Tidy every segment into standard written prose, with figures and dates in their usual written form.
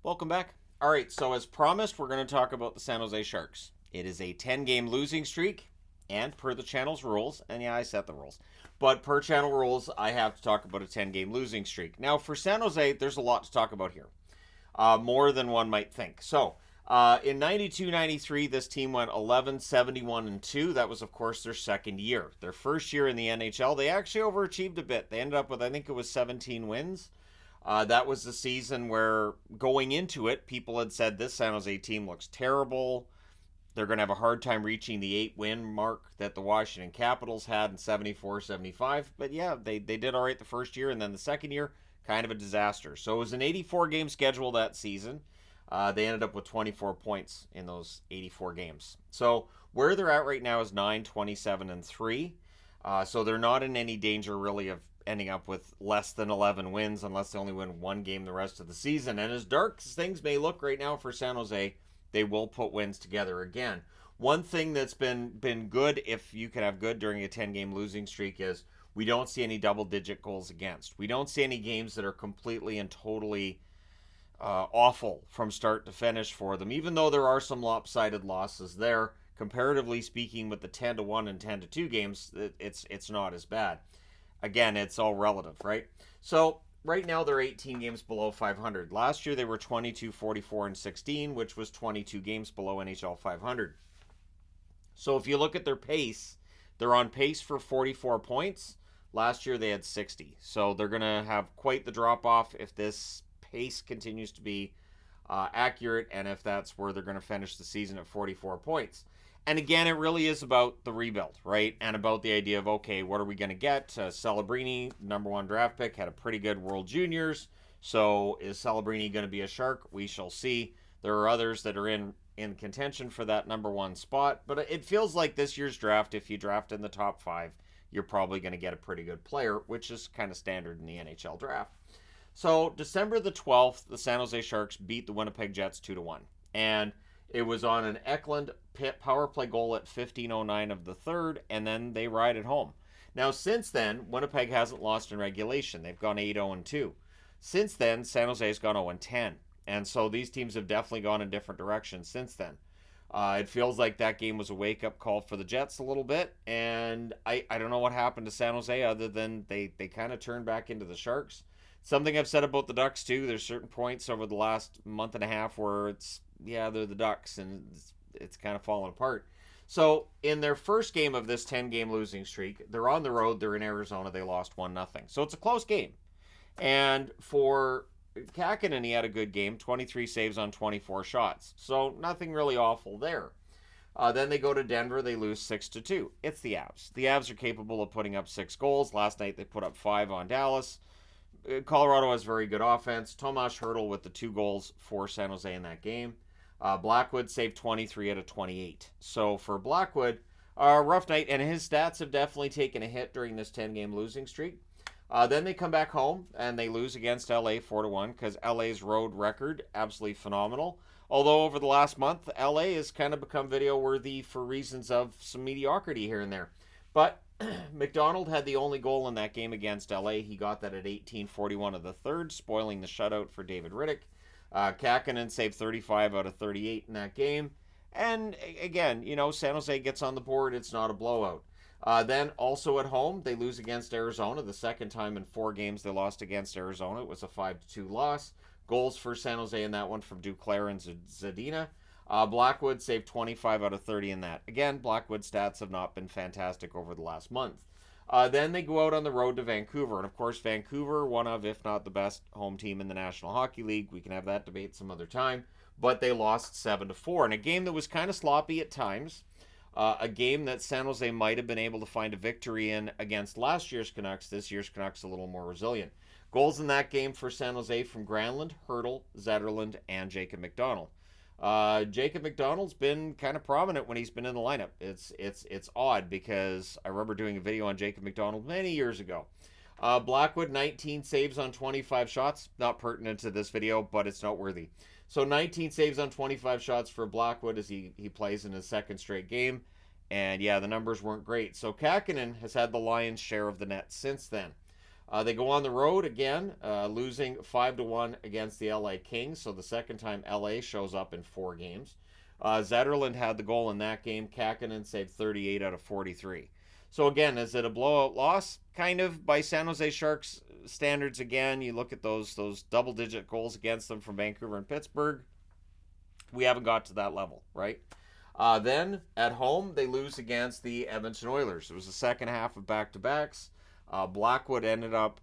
Welcome back. All right, so as promised, we're going to talk about the San Jose Sharks. It is a 10-game losing streak, and per the channel's rules, and yeah, I set the rules, but per channel rules, I have to talk about a 10-game losing streak. Now, for San Jose, there's a lot to talk about here, more than one might think. So, in 92-93, this team went 11-71-2. That was, of course, their second year. Their first year in the NHL, they actually overachieved a bit. They ended up with, I think it was 17 wins. That was the season where, going into it, people had said this San Jose team looks terrible. They're going to have a hard time reaching the 8-win mark that the Washington Capitals had in 74-75. But yeah, they did all right the first year, and then the second year, kind of a disaster. So it was an 84-game schedule that season. They ended up with 24 points in those 84 games. So where they're at right now is 9-27-3. So they're not in any danger, really, of ending up with less than 11 wins unless they only win one game the rest of the season. And as dark as things may look right now for San Jose, they will put wins together again. One thing that's been good, if you can have good during a 10-game losing streak, is we don't see any double-digit goals against. We don't see any games that are completely and totally awful from start to finish for them, even though there are some lopsided losses there. Comparatively speaking, with the 10-1 and 10-2 games, it's not as bad. Again, it's all relative, right? So right now they're 18 games below 500. Last year they were 22, 44, and 16, which was 22 games below NHL 500. So if you look at their pace, they're on pace for 44 points. Last year they had 60. So they're going to have quite the drop-off if this pace continues to be accurate, and if that's where they're going to finish the season at 44 points. And again, it really is about the rebuild, right? And about the idea of, okay, what are we going to get? Celebrini, number one draft pick, had a pretty good World Juniors. So is Celebrini going to be a Shark? We shall see. There are others that are in contention for that number one spot. But it feels like this year's draft, if you draft in the top 5, you're probably going to get a pretty good player, which is kind of standard in the NHL draft. So December the 12th, the San Jose Sharks beat the Winnipeg Jets 2-1. And it was on an Eklund power play goal at 15:09 of the third, and then they ride it home. Now, since then, Winnipeg hasn't lost in regulation. They've gone 8-0-2. Since then, San Jose's gone 0-10. And so these teams have definitely gone in different directions since then. It feels like that game was a wake-up call for the Jets a little bit, and I don't know what happened to San Jose other than they kind of turned back into the Sharks. Something I've said about the Ducks, too, there's certain points over the last month and a half where they're the Ducks, and it's kind of fallen apart. So, in their first game of this 10-game losing streak, they're on the road, they're in Arizona, they lost 1-0. So, it's a close game. And for Kakinen, he had a good game, 23 saves on 24 shots. So, nothing really awful there. Then they go to Denver, they lose 6-2. It's the Avs. The Avs are capable of putting up 6 goals. Last night, they put up 5 on Dallas. Colorado has very good offense. Tomas Hertl with the 2 goals for San Jose in that game. Blackwood saved 23 out of 28. So for Blackwood, rough night, and his stats have definitely taken a hit during this 10-game losing streak. Then they come back home, and they lose against LA 4-1, because LA's road record, absolutely phenomenal. Although over the last month, LA has kind of become video-worthy for reasons of some mediocrity here and there. But McDonald had the only goal in that game against LA. He got that at 18:41 of the third, spoiling the shutout for David Riddick. Kakinen saved 35 out of 38 in that game. And again, San Jose gets on the board. It's not a blowout. Then also at home, they lose against Arizona. The second time in 4 games they lost against Arizona. It was a 5-2 loss. Goals for San Jose in that one from Duclair and Zadina. Blackwood saved 25 out of 30 in that. Again, Blackwood stats have not been fantastic over the last month. Then they go out on the road to Vancouver. And, of course, Vancouver, one of, if not the best home team in the National Hockey League. We can have that debate some other time. But they lost 7-4 in a game that was kind of sloppy at times. A game that San Jose might have been able to find a victory in against last year's Canucks. This year's Canucks a little more resilient. Goals in that game for San Jose from Granlund, Hertl, Zetterlund, and Jacob McDonald. Jacob McDonald's been kind of prominent when he's been in the lineup. It's odd because I remember doing a video on Jacob McDonald many years ago. Blackwood, 19 saves on 25 shots. Not pertinent to this video, but it's noteworthy. So 19 saves on 25 shots for Blackwood as he plays in his second straight game. And yeah, the numbers weren't great. So Kakinen has had the lion's share of the net since then. They go on the road again, losing 5-1 against the LA Kings. So the second time LA shows up in 4 games. Zetterlund had the goal in that game. Kakkonen saved 38 out of 43. So again, is it a blowout loss? Kind of by San Jose Sharks standards again. You look at those double-digit goals against them from Vancouver and Pittsburgh. We haven't got to that level, right? Then at home, they lose against the Edmonton Oilers. It was the second half of back-to-backs. Blackwood ended up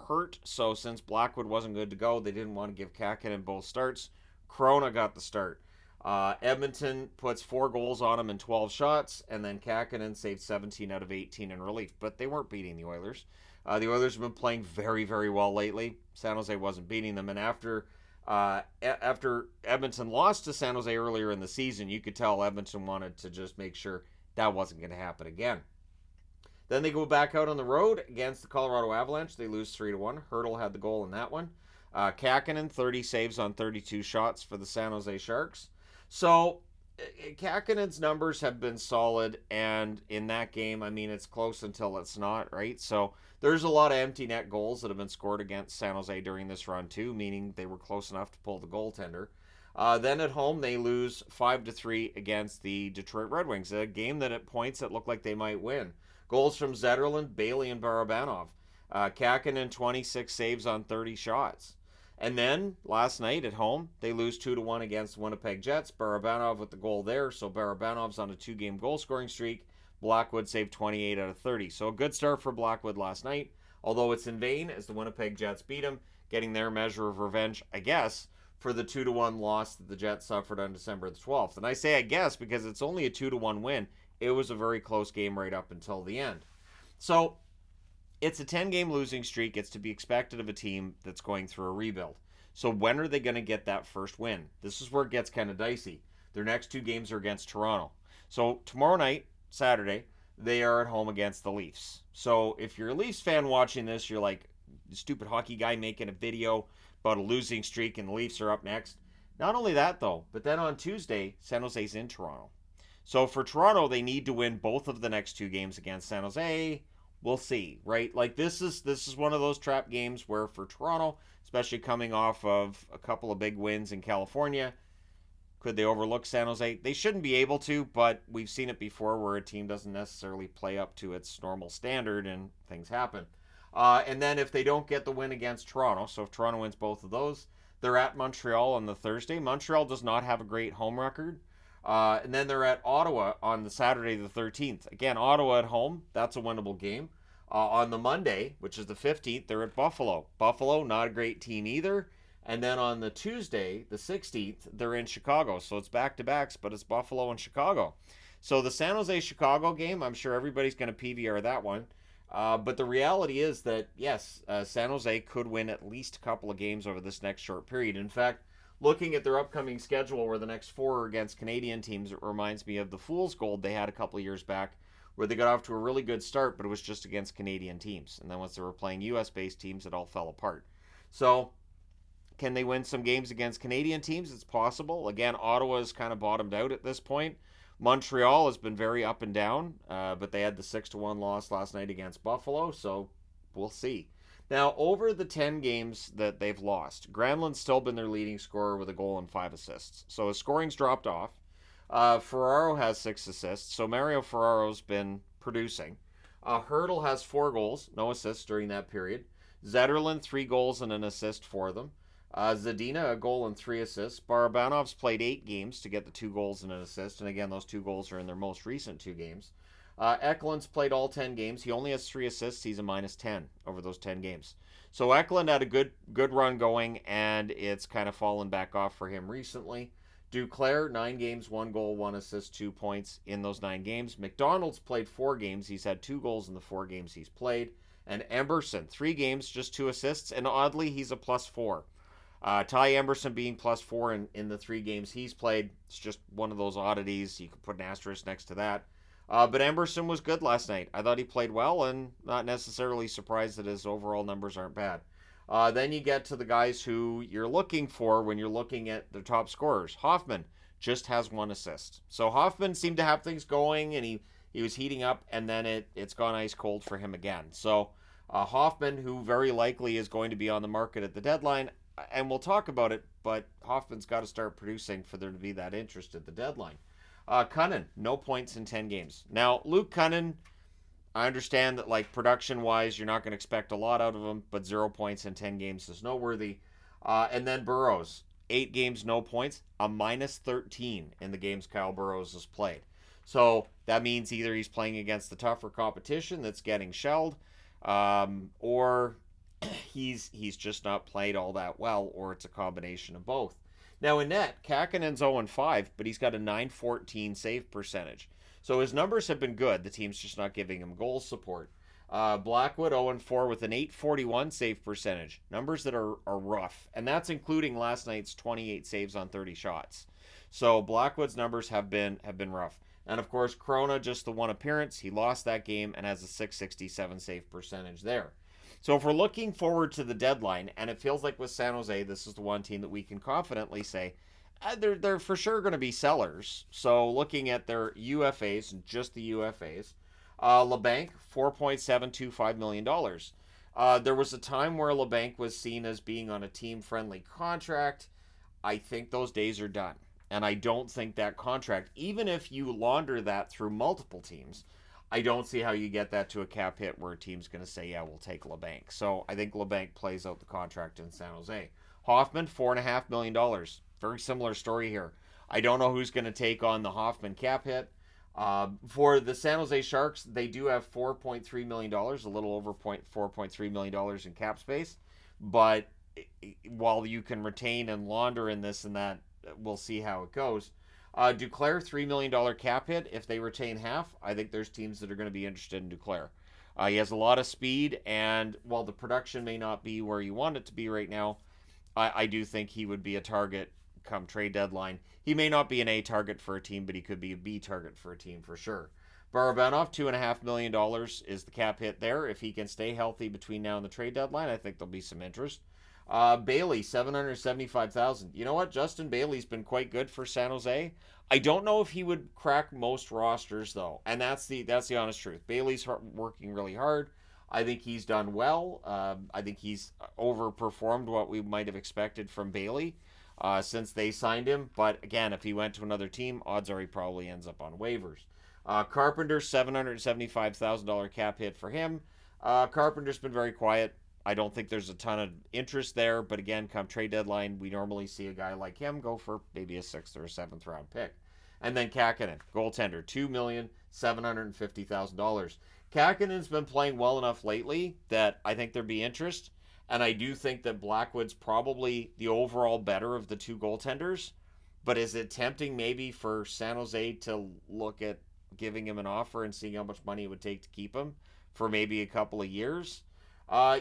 hurt, so since Blackwood wasn't good to go, they didn't want to give Kakkonen both starts. Corona got the start. Edmonton puts 4 goals on him in 12 shots, and then Kakkonen saved 17 out of 18 in relief. But they weren't beating the Oilers. The Oilers have been playing very, very well lately. San Jose wasn't beating them, and after Edmonton lost to San Jose earlier in the season, you could tell Edmonton wanted to just make sure that wasn't going to happen again. Then they go back out on the road against the Colorado Avalanche. They lose 3-1. Hertl had the goal in that one. Kakkonen, 30 saves on 32 shots for the San Jose Sharks. So Kakkonen's numbers have been solid, and in that game, I mean, it's close until it's not, right? So there's a lot of empty net goals that have been scored against San Jose during this run too, meaning they were close enough to pull the goaltender. Then at home, they lose 5-3 against the Detroit Red Wings, a game that at points it looked like they might win. Goals from Zetterlund, Bailey, and Barabanov. Kakkonen, 26 saves on 30 shots. And then last night at home, they lose 2-1 against the Winnipeg Jets. Barabanov with the goal there, so Barabanov's on a 2-game goal scoring streak. Blackwood saved 28 out of 30. So a good start for Blackwood last night, although it's in vain as the Winnipeg Jets beat him, getting their measure of revenge, I guess, for the 2-1 loss that the Jets suffered on December the 12th. And I say I guess because it's only a 2-1 win. It was a very close game right up until the end. So it's a 10-game losing streak. It's to be expected of a team that's going through a rebuild. So when are they going to get that first win? This is where it gets kind of dicey. Their next 2 games are against Toronto. So tomorrow night, Saturday, they are at home against the Leafs. So if you're a Leafs fan watching this, you're like, stupid hockey guy making a video about a losing streak and the Leafs are up next. Not only that, though, but then on Tuesday, San Jose's in Toronto. So for Toronto, they need to win both of the next 2 games against San Jose. We'll see, right? Like this is one of those trap games where for Toronto, especially coming off of a couple of big wins in California, could they overlook San Jose? They shouldn't be able to, but we've seen it before where a team doesn't necessarily play up to its normal standard and things happen. And then if they don't get the win against Toronto, so if Toronto wins both of those, they're at Montreal on the Thursday. Montreal does not have a great home record. And then they're at Ottawa on the Saturday the 13th. Again, Ottawa at home. That's a winnable game. On the Monday, which is the 15th, they're at Buffalo. Buffalo, not a great team either. And then on the Tuesday, the 16th, they're in Chicago. So it's back-to-backs, but it's Buffalo and Chicago. So the San Jose-Chicago game, I'm sure everybody's going to PVR that one. But the reality is that, yes, San Jose could win at least a couple of games over this next short period. In fact, looking at their upcoming schedule where the next 4 are against Canadian teams, it reminds me of the Fool's Gold they had a couple of years back where they got off to a really good start, but it was just against Canadian teams. And then once they were playing U.S.-based teams, it all fell apart. So can they win some games against Canadian teams? It's possible. Again, Ottawa's kind of bottomed out at this point. Montreal has been very up and down, but they had the 6-1 loss last night against Buffalo, so we'll see. Now, over the 10 games that they've lost, Granlund's still been their leading scorer with a goal and 5 assists. So his scoring's dropped off. Ferraro has 6 assists, so Mario Ferraro's been producing. Hertl has 4 goals, no assists during that period. Zetterlund, 3 goals and an assist for them. Zadina, a goal and 3 assists. Barabanov's played 8 games to get the 2 goals and an assist, and again, those 2 goals are in their most recent 2 games. Eklund's played all 10 games. He only has 3 assists. He's a -10 over those 10 games. So Eklund had a good run going, and it's kind of fallen back off for him recently. Duclair, 9 games, 1 goal, 1 assist, 2 points in those 9 games. McDonald's played 4 games. He's had 2 goals in the 4 games he's played. And Emberson, 3 games, just 2 assists, and oddly, he's a +4. Ty Emberson being +4 in the 3 games he's played. It's just one of those oddities. You could put an asterisk next to that. But Emberson was good last night. I thought he played well, and not necessarily surprised that his overall numbers aren't bad. Then you get to the guys who you're looking for when you're looking at the top scorers. Hoffman just has 1 assist. So Hoffman seemed to have things going, and he was heating up, and then it's gone ice cold for him again. So Hoffman, who very likely is going to be on the market at the deadline, and we'll talk about it, but Hoffman's got to start producing for there to be that interest at the deadline. Cunnin, no points in 10 games. Now, Luke Cunnin, I understand that, like, production-wise, you're not going to expect a lot out of him, but 0 points in 10 games is noteworthy. And then Burrows, 8 games, no points, a minus 13 in the games Kyle Burrows has played. So that means either he's playing against the tougher competition that's getting shelled, or he's just not played all that well, or it's a combination of both. Now in net, Kakinen's 0-5, but he's got a 914 save percentage. So his numbers have been good. The team's just not giving him goal support. Blackwood 0-4 with an 841 save percentage. Numbers that are rough. And that's including last night's 28 saves on 30 shots. So Blackwood's numbers have been rough. And of course, Krona, just the one appearance. He lost that game and has a 667 save percentage there. So if we're looking forward to the deadline, and it feels like with San Jose, this is the one team that we can confidently say, they're for sure going to be sellers. So looking at their UFAs, just the UFAs, LeBanc, $4.725 million. There was a time where LeBanc was seen as being on a team-friendly contract. I think those days are done. And I don't think that contract, even if you launder that through multiple teams, I don't see how you get that to a cap hit where a team's going to say, yeah, we'll take LeBanc. So I think LeBanc plays out the contract in San Jose. Hoffman, $4.5 million. Very similar story here. I don't know who's going to take on the Hoffman cap hit. For the San Jose Sharks, they do have $4.3 million, a little over $4.3 million in cap space. But while you can retain and launder in this and that, we'll see how it goes. Duclair, $3 million cap hit. If they retain half, I think there's teams that are going to be interested in Duclair. He has a lot of speed, and while the production may not be where you want it to be right now, I do think he would be a target come trade deadline. He may not be an A target for a team, but he could be a B target for a team for sure. Barabanov, $2.5 million is the cap hit there. If he can stay healthy between now and the trade deadline, I think there'll be some interest. Bailey, $775,000. You know what? Justin Bailey's been quite good for San Jose. I don't know if he would crack most rosters though, and that's the honest truth. Bailey's working really hard. I think he's done well. I think he's overperformed what we might have expected from Bailey since they signed him. But again, if he went to another team, odds are he probably ends up on waivers. Carpenter, $775,000 cap hit for him. Carpenter's been very quiet. I don't think there's a ton of interest there, but again, come trade deadline, we normally see a guy like him go for maybe a 6th or a 7th round pick. And then Kakinen, goaltender, $2,750,000. Kakinen's been playing well enough lately that I think there'd be interest, and I do think that Blackwood's probably the overall better of the two goaltenders, but is it tempting maybe for San Jose to look at giving him an offer and seeing how much money it would take to keep him for maybe a couple of years?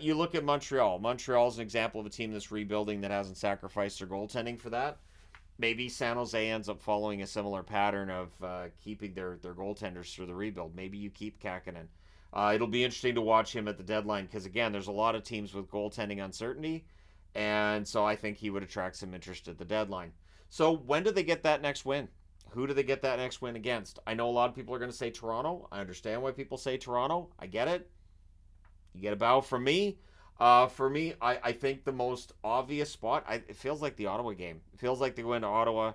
You look at Montreal. Montreal's an example of a team that's rebuilding that hasn't sacrificed their goaltending for that. Maybe San Jose ends up following a similar pattern of keeping their goaltenders through the rebuild. Maybe you keep Kakinen. It'll be interesting to watch him at the deadline because, again, there's a lot of teams with goaltending uncertainty, and so I think he would attract some interest at the deadline. So when do they get that next win? Who do they get that next win against? I know a lot of people are going to say Toronto. I understand why people say Toronto. I get it. You get a bow from me. For me, I think the most obvious spot, it feels like the Ottawa game. It feels like they go into Ottawa,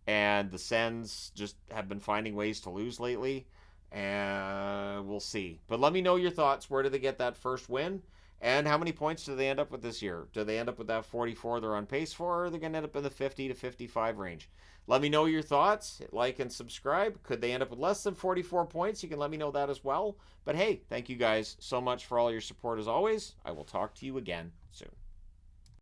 and the Sens just have been finding ways to lose lately, and we'll see. But let me know your thoughts. Where do they get that first win? And how many points do they end up with this year? Do they end up with that 44 they're on pace for, or are they going to end up in the 50 to 55 range? Let me know your thoughts. Hit like and subscribe. Could they end up with less than 44 points? You can let me know that as well. But hey, thank you guys so much for all your support as always. I will talk to you again